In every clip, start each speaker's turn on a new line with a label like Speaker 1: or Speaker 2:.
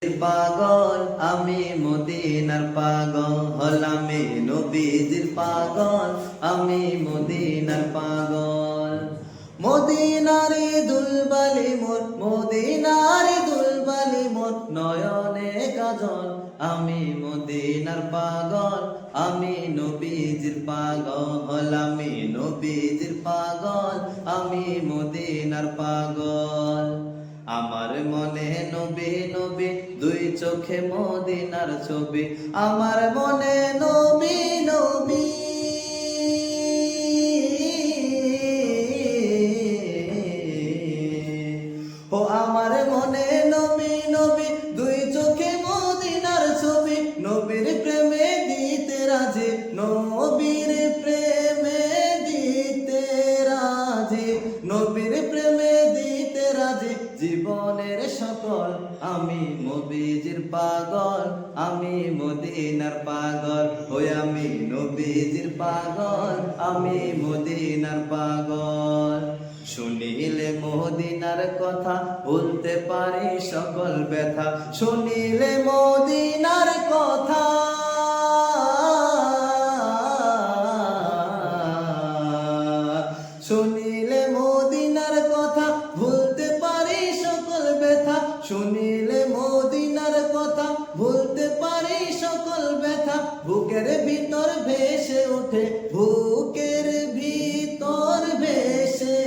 Speaker 1: পাগল আমি মদিনার পাগল, আমি নবীজির পাগল, আমি মদিনার পাগল। মদিনারে দুলবালি মোর, মদিনারে দুলবালি মোর, নয়নে কাজল, আমি মদিনার পাগল, আমি নবীজির পাগল, আমি নবীজির পাগল, আমি মদিনার পাগল। আমার মনে নবী নবী, দুই চোখে মদিনার ছবি, আমার মনে নবী নবী, ও আমার মনে নবী নবী, দুই চোখে মদিনার ছবি, নবীর প্রেমে দিতে রাজি, নবীর প্রেমে দিতে রাজি, নবীর প্রেমে দিতে রাজি, জীবনের সকল আমি নবীজির পাগল, আমি মদিনার পাগল, ওই আমি নবীজির পাগল, আমি মদিনার পাগল। শুনিলে মদিনার কথা বলতে পারি সকল ব্যথা, শুনিলে মদিনার কথা, শুনিলে মদিনার কথা ভুলতে পারি সকল ব্যথা, শুনিলে মদিনার কথা ভুলতে পারি সকল ব্যথা, বুকের ভিতর ভেসে ওঠে, বুকের ভিতর ভেসে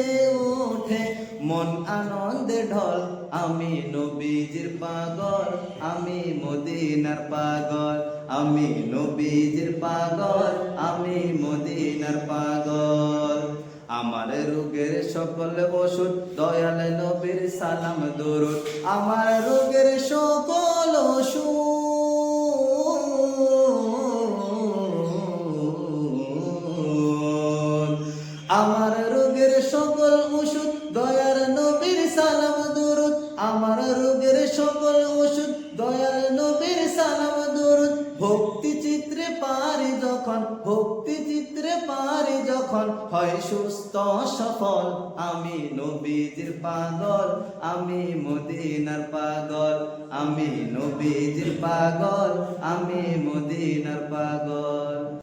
Speaker 1: ওঠে মন আনন্দে ঢল, আমি নবীজির পাগল, আমি মদিনার পাগল, আমি নবীজির পাগল, আমি মদিনার পাগল। আমার রোগের সকল ওষুধ দয়াল নবীর সালাম দরুদ, আমার রোগের সকল ওষুধ, আমার রোগের সকল ওষুধ দয়ার নবীর সালাম দরুদ, আমার রোগের সকল ওষুধ দয়ার নবীর সালাম দরুদ। ভক্তি চিত্রে পারি যখন, ভক্তি চিত্রে পারি যখন, হয় সুস্থ সফল, আমি নবীজির পাগল, আমি মদিনার পাগল, আমি নবীজির পাগল, আমি মদিনার পাগল।